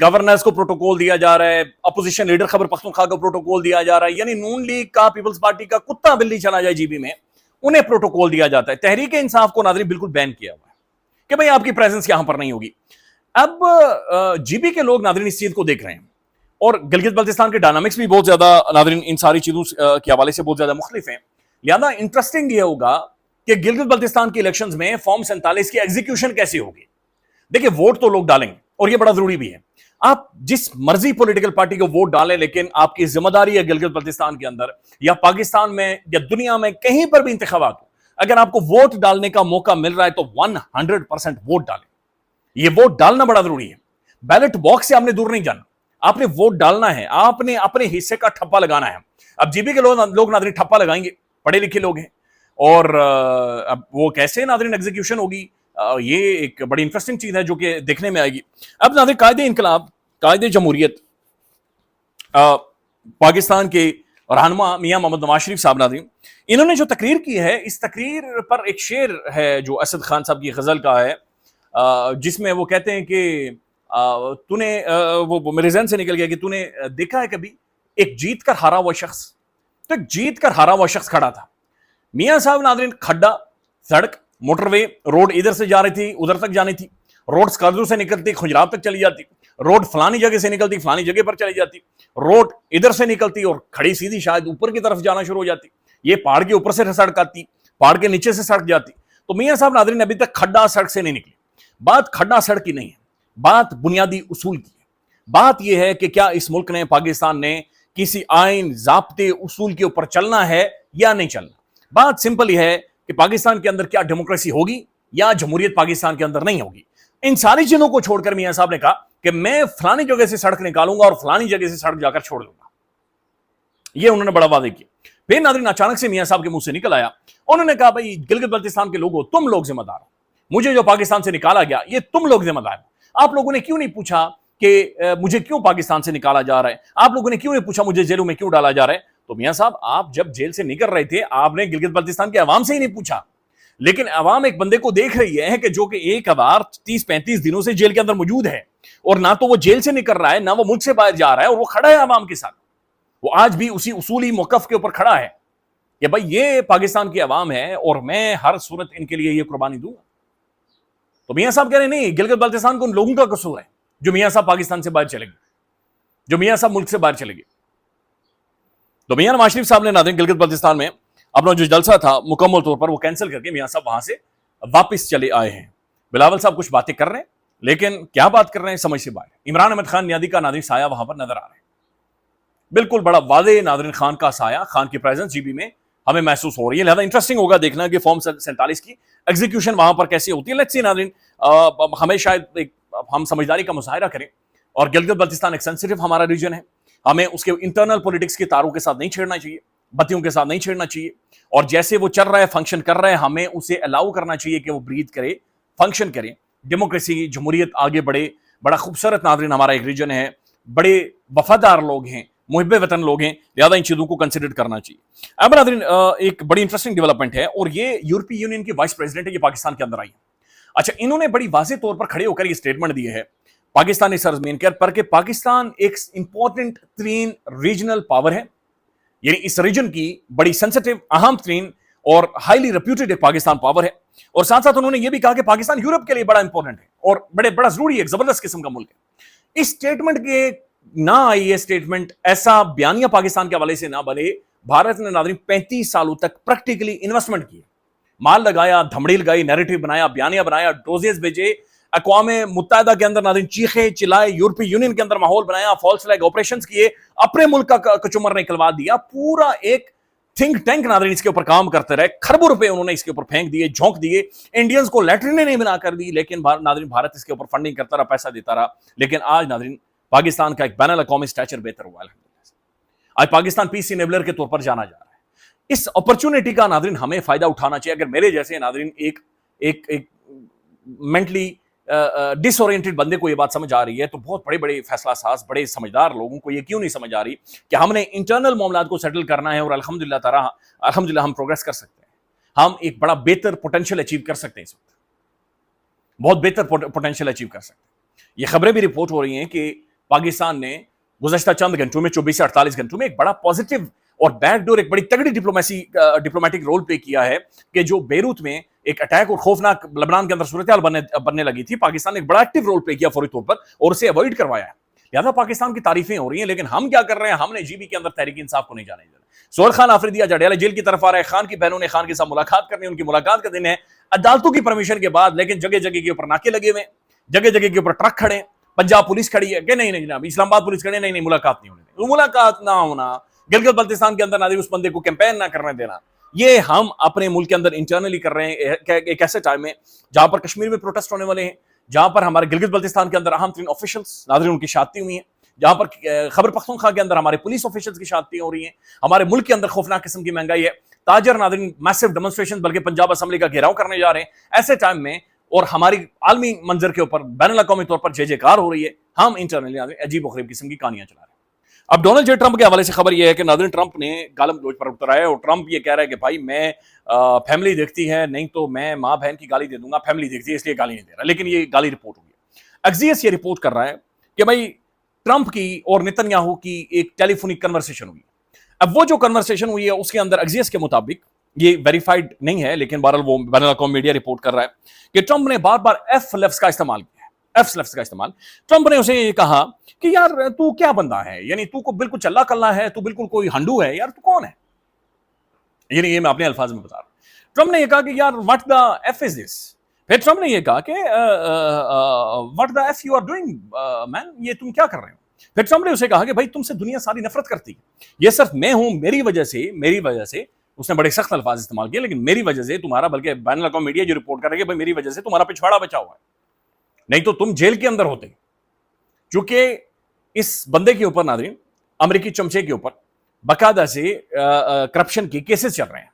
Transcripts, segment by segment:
Governors کو protocol دیا جا رہا ہے, اپوزیشن لیڈر خیبر پختونخوا کو پروٹوکول دیا جا رہا ہے, یعنی نون لیگ کا, پیپلز پارٹی کا کتا بلی چلا جائے جی بی میں انہیں پروٹوکول دیا جاتا ہے. تحریک انصاف کو ناظرین بالکل بین کیا ہوا ہے کہ بھئی آپ کی پریزنس یہاں پر نہیں ہوگی. اب جی بی کے لوگ ناظرین اس چیز کو دیکھ رہے ہیں, اور گلگت بلتستان کے ڈائنامکس بھی بہت زیادہ ناظرین ان ساری چیزوں کے حوالے سے بہت زیادہ مختلف ہیں. لہذا انٹرسٹنگ یہ ہوگا کہ گلگت بلتستان کی الیکشنز میں فارم 47 کی ایگزیکیوشن کیسی ہوگی. دیکھیں ووٹ تو لوگ ڈالیں گے اور یہ بڑا ضروری بھی ہے, آپ جس مرضی پولیٹیکل پارٹی کو ووٹ ڈالیں, لیکن آپ کی ذمہ داری ہے گلگت بلتستان کے اندر یا پاکستان میں یا دنیا میں کہیں پر بھی انتخابات ہو, اگر آپ کو ووٹ ڈالنے کا موقع مل رہا ہے تو 100% ووٹ ڈالیں. یہ ووٹ ڈالنا بڑا ضروری ہے. بیلٹ باکس سے آپ نے دور نہیں جانا, آپ نے ووٹ ڈالنا ہے, آپ نے اپنے حصے کا ٹھپا لگانا ہے. اب جی بی کے لوگ ناظرین ٹھپا لگائیں گے, پڑھے لکھے لوگ ہیں, اور اب وہ کیسے ناظرین ایگزیکیوشن ہوگی, یہ ایک بڑی انٹرسٹنگ چیز ہے جو کہ دیکھنے میں آئے گی. اب ناظرین قائد انقلاب, قائد جمہوریت پاکستان کے رہنما میاں محمد نواز شریف صاحب ناظرین, انہوں نے جو تقریر کی ہے, اس تقریر پر ایک شعر ہے جو اسد خان صاحب کی غزل کا ہے, جس میں وہ کہتے ہیں کہ تو نے, وہ میرے ذہن سے نکل گیا کہ تو نے دیکھا ہے کبھی ایک جیت کر ہارا ہوا شخص. تو ایک جیت کر ہارا ہوا شخص کھڑا تھا. میاں صاحب ناظرین کھڈا, سڑک, موٹر وے, روڈ ادھر سے جا رہی تھی ادھر تک جانی تھی, روڈ اسکردو سے نکلتی کھجرات تک چلی جاتی, روڈ فلانی جگہ سے نکلتی فلانی جگہ پر چلی جاتی, روڈ ادھر سے نکلتی اور کھڑی سیدھی شاید اوپر کی طرف جانا شروع ہو جاتی, یہ پہاڑ کے اوپر سے سڑک آتی, پہاڑ کے نیچے سے سڑک جاتی. تو میاں صاحب ناظرین ابھی تک کھڈا سڑک سے نہیں نکلی. بات کھڈا سڑک کی نہیں ہے, بات بنیادی اصول کی ہے. بات یہ ہے کہ کیا اس ملک نے, پاکستان نے کسی آئین, ضابطے, اصول کے اوپر چلنا ہے یا نہیں چلنا. بات سمپل ہی ہے کہ پاکستان کے اندر کیا ڈیموکریسی ہوگی یا جمہوریت پاکستان کے اندر نہیں ہوگی. ان ساری چیزوں کو چھوڑ کر میاں صاحب نے کہا کہ میں فلانی جگہ سے سڑک نکالوں گا اور فلانی جگہ سے سڑک جا کر چھوڑ دوں گا. یہ انہوں نے بڑا وعدے کیا. پھر ناظرین اچانک سے میاں صاحب کے منہ سے نکل آیا, انہوں نے کہا بھائی گلگت بلتستان کے لوگوں, تم لوگ ذمہ دار ہو, مجھے جو پاکستان سے نکالا گیا یہ تم لوگ ذمہ دار ہو. آپ لوگوں نے کیوں نہیں پوچھا کہ مجھے کیوں پاکستان سے نکالا جا رہا ہے, آپ لوگوں نے کیوں نہیں پوچھا مجھے جیلوں میں کیوں ڈالا جا رہا ہے. تو میاں صاحب آپ جب جیل سے نکل رہے تھے آپ نے گلگت بلتستان کے عوام سے ہی نہیں پوچھا, لیکن عوام ایک بندے کو دیکھ رہی ہے کہ جو کہ 1030-35 دنوں سے جیل کے اندر موجود ہے, اور نہ تو وہ جیل سے نکل رہا ہے نہ وہ ملک سے باہر جا رہا ہے, اور وہ کھڑا ہے عوام کے ساتھ. وہ آج بھی اسی اصولی موقف کے اوپر کھڑا ہے کہ بھائی یہ پاکستان کی عوام ہے اور میں ہر صورت ان کے لیے یہ قربانی دوں گا. تو میاں صاحب کہہ رہے نہیں, گلگت بلتستان کو ان لوگوں کا قصور ہے جو میاں صاحب پاکستان سے باہر چلے گئے, جو میاں صاحب ملک سے باہر چلے گئے. تو میاں نواز شریف صاحب نے ناظرین گلگت بلتستان میں اپنا جو جلسہ تھا مکمل طور پر وہ کینسل کر کے میاں صاحب وہاں سے واپس چلے آئے ہیں. بلاول صاحب کچھ باتیں کر رہے ہیں, لیکن کیا بات کر رہے ہیں سمجھ سے باہر. عمران احمد خان نیادی کا ناظرین سایہ وہاں پر نظر آ رہا ہے, بالکل بڑا واضح ناظرین خان کا سایہ, خان کی پریزنس جی بی میں ہمیں محسوس ہو رہی ہے. لہذا انٹرسٹنگ ہوگا دیکھنا کہ فارم 47 کی ایگزیکیوشن وہاں پر کیسی ہوتی ہے. لیٹس سی ناظرین, ہمیں شاید ہم سمجھداری کا مظاہرہ کریں, اور گلگت بلتستان ایک سینسٹیو ہمارا ریجن ہے, ہمیں اس کے انٹرنل پولیٹکس کے تاروں کے ساتھ نہیں چھیڑنا چاہیے, بتیوں کے ساتھ نہیں چھیڑنا چاہیے, اور جیسے وہ چل رہا ہے فنکشن کر رہا ہے ہمیں اسے الاؤ کرنا چاہیے کہ وہ بریتھ کرے, فنکشن کرے, ڈیموکریسی, جمہوریت آگے بڑھے. بڑا خوبصورت ناظرین ہمارا ایک ریجن ہے, بڑے وفادار لوگ ہیں, محب وطن لوگ ہیں, لہذا ان چیزوں کو کنسیڈر کرنا چاہیے. اب ناظرین ایک بڑی انٹرسٹنگ ڈیولپمنٹ ہے, اور یہ یورپی یونین کی وائس پریزیڈنٹ ہے, یہ پاکستان کے اندر آئی ہے. اچھا, انہوں نے بڑی واضح طور پر کھڑے ہو کر یہ اسٹیٹمنٹ دی ہے پاکستانی سرزمین پر کہ پاکستان ایک امپورٹنٹ ترین ریجنل پاور ہے, یعنی اس ریجن کی بڑی سینسٹیو, اہم ترین اور ہائیلی ریپیوٹیڈ پاکستان پاور ہے. اور ساتھ ساتھ انہوں نے یہ بھی کہا کہ پاکستان یورپ کے لیے بڑا امپورٹنٹ ہے اور بڑا ضروری ہے, ایک زبردست قسم کا ملک ہے. اس اسٹیٹمنٹ کے نہ آئی یہ اسٹیٹمنٹ, ایسا بیانیہ پاکستان کے حوالے سے نہ بنے. بھارت نے ناظرین 35 سالوں تک پریکٹیکلی انویسٹمنٹ کی, مال لگایا, دھمڑی لگائی, نیریٹو بنایا, بیانیہ بنایا, ڈوزیز بھیجے, اقوام متحدہ کے اندر ناظرین چیخے چلائے, یورپی یونین کے اندر ماحول بنایا, فالس فلیگ آپریشنز کیے, اپنے ملک کا کچمر نکلوا دیا. پورا ایک تھنک ٹینک ناظرین اس کے اوپر کام کرتے رہے, کھربوں روپے انہوں نے اس کے اوپر پھینک دیے, جھونک دیے, انڈینز کو لیٹرینیں نہیں بنا کر دی, لیکن ناظرین بھارت اس کے اوپر فنڈنگ کرتا رہا, پیسہ دیتا رہا. لیکن آج ناظرین پاکستان کا ایک بین الاقوامی اسٹیچر بہتر ہوا ہے. آج پاکستان پیس انیبلر کے طور پر جانا جا رہا ہے. اس اپرچونٹی کا ناظرین ہمیں فائدہ اٹھانا چاہیے. اگر میرے جیسے ناظرین ایک مینٹلی ڈس اورینٹڈ بندے کو یہ بات سمجھ آ رہی ہے, تو بہت بڑے بڑے فیصلہ ساز, بڑے سمجھدار لوگوں کو یہ کیوں نہیں سمجھ آ رہی کہ ہم نے انٹرنل معاملات کو سیٹل کرنا ہے, اور الحمدللہ ہم پروگریس کر سکتے ہیں. ہم ایک بڑا بہتر پوٹینشیل اچیو کر سکتے ہیں, اس وقت بہت بہتر پوٹینشیل اچیو کر سکتے ہیں. یہ خبریں بھی رپورٹ ہو رہی ہیں کہ پاکستان نے گزشتہ چند گھنٹوں میں 24 سے 48 گھنٹوں میں ایک بڑا پازیٹیو اور بیک ڈور، ایک بڑی تگڑی ڈپلومیٹک رول پلے کیا ہے کہ جو بیروت میں ایک اٹیک اور خوفناک لبنان کے اندر صورتحال بننے لگی تھی، پاکستان نے ایک بڑا ایکٹیو رول پلے کیا فوری طور پر اور اسے اوائڈ کروایا ہے. لہٰذا پاکستان کی تعریفیں ہو رہی ہیں، لیکن ہم کیا کر رہے ہیں؟ ہم نے جی بی کے اندر تحریک انصاف کو نہیں جانے دینا. سہیل خان آفریدی آج اڈیالہ جیل کی طرف آ رہا ہے. خان کی بہنوں نے خان کے ساتھ ملاقات کرنی ہے، ان کی ملاقات کا دن ہے عدالتوں کی پرمیشن کے بعد، لیکن جگہ جگہ کے اوپر ناکے لگے ہوئے، جگہ جگہ کے اوپر ٹرک کھڑے ہیں. پنجاب پولیس کھڑی ہے کہ نہیں جناب، اسلام آباد پولیس کھڑی ہے نہیں ملاقات نہیں ہونے، ملاقات نہ ہونا، گلگت بلتستان کے اندر نہ اس بندے کو کیمپین نہ کرنے دینا. یہ ہم اپنے ملک کے اندر انٹرنلی کر رہے ہیں ایک ایسے ٹائم میں جہاں پر کشمیر میں پروٹیسٹ ہونے والے ہیں، جہاں پر ہمارے گلگت بلتستان کے اندر اہم ترین آفیشلز ناظرین ان کی شہادتیں ہوئی ہیں، جہاں پر خیبر پختونخوا کے اندر ہمارے پولیس آفیشلز کی شہادتیں ہو رہی ہیں. ہمارے ملک کے اندر خوفناک قسم کی مہنگائی ہے، تاجر ناظرین میسو ڈیمونسٹریشن بلکہ پنجاب اسمبلی کا گھیراؤ کرنے جا رہے ہیں. ایسے ٹائم میں اور ہماری عالمی منظر کے اوپر بین الاقوامی طور پر جے جے کار ہو رہی ہے، ہم انٹرنلی عجیب و غریب قسم کی کہانیاں چلا رہے ہیں. اب ڈونلڈ جے ٹرمپ کے حوالے سے خبر یہ ہے کہ ناظرین ٹرمپ نے گالم گلوچ پر اتر آیا اور ٹرمپ یہ کہہ رہا ہے کہ بھائی میں فیملی دیکھتی ہے نہیں تو میں ماں بہن کی گالی دے دوں گا، فیملی دیکھتی ہے اس لیے گالی نہیں دے رہا. لیکن یہ گالی رپورٹ ہوئی ہے. ایکزیس یہ رپورٹ کر رہا ہے کہ بھائی ٹرمپ کی اور نتنیاہو کی ایک ٹیلی فونک کنورسیشن ہوئی. اب وہ جو کنورسیشن ہوئی ہے اس کے اندر ایکزیس کے مطابق، یہ ویریفائڈ نہیں ہے لیکن بہرحال وہ بین الاقوامی میڈیا رپورٹ کر رہا ہے کہ ٹرمپ نے بار بار ایف لفظ کا استعمال کیا ہے. ایف لفظ کا استعمال ٹرمپ نے اسے یہ کہا کہ یار تو کیا بندہ ہے، یعنی تو کو بالکل چلا کلا ہے، تو بالکل کوئی ہنڈو ہے، یار تو کون ہے. یعنی یہ میں اپنے الفاظ میں بتا رہا ہوں. ٹرمپ نے یہ کہا کہ یار واٹ دا ایف از دس. پھر ٹرمپ نے یہ کہا کہ what the F you are doing man, یہ تم کیا کر رہے ہو. پھر ٹرمپ نے اسے کہا کہ بھائی تم سے دنیا ساری نفرت کرتی ہے، یہ صرف میں ہوں، میری وجہ سے اس نے بڑے سخت الفاظ استعمال کیے، لیکن میری وجہ سے تمہارا، بلکہ بین الاقوامی میڈیا جو رپورٹ کر رہی ہے بھائی میری وجہ سے تمہارا پچھواڑا بچا ہوا ہے، نہیں تو تم جیل کے اندر ہوتے. چونکہ اس بندے کے اوپر ناظرین، امریکی چمچے کے اوپر باقاعدہ سے کرپشن کے کیسز چل رہے ہیں،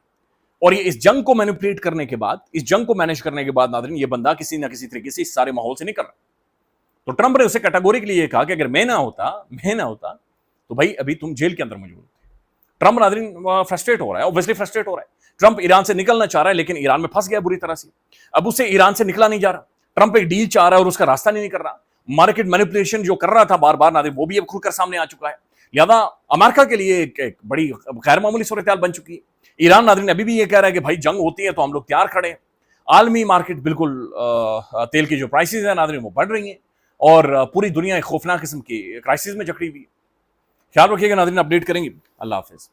اور یہ اس جنگ کو مینیپولیٹ کرنے کے بعد، اس جنگ کو مینیج کرنے کے بعد ناظرین یہ بندہ کسی نہ کسی طریقے سے اس سارے ماحول سے نکل رہا ہے. تو ٹرمپ نے اسے کیٹیگوریکلی یہ کہا کہ اگر میں نہ ہوتا تو بھائی ابھی تم جیل کے اندر موجود تھے. ٹرمپ ناظرین فرسٹریٹ ہو رہا ہے، اوبویسلی فرسٹریٹ ہو رہا ہے. ٹرمپ ایران سے نکلنا چاہ رہا ہے لیکن ایران میں پھنس گیا بری طرح سے. اب اسے ایران سے نکلا نہیں جا رہا. ٹرمپ ایک ڈیل چاہ رہا ہے اور اس کا راستہ نہیں کر رہا. مارکیٹ مینیپولیشن جو کر رہا تھا بار بار ناظرین وہ بھی اب کھل کر سامنے آ چکا ہے. لہذا امریکہ کے لیے ایک بڑی غیر معمولی صورتحال بن چکی ہے. ایران ناظرین ابھی بھی یہ کہہ رہا ہے کہ بھائی جنگ ہوتی ہے تو ہم لوگ تیار کھڑے ہیں. عالمی مارکیٹ بالکل تیل کی جو پرائسز ہیں ناظرین وہ بڑھ رہی ہیں اور پوری دنیا ایک خوفناک قسم کی کرائسس میں جکڑی ہوئی ہے. خیال رکھیے گا ناظرین، اپڈیٹ کریں گے. اللہ حافظ.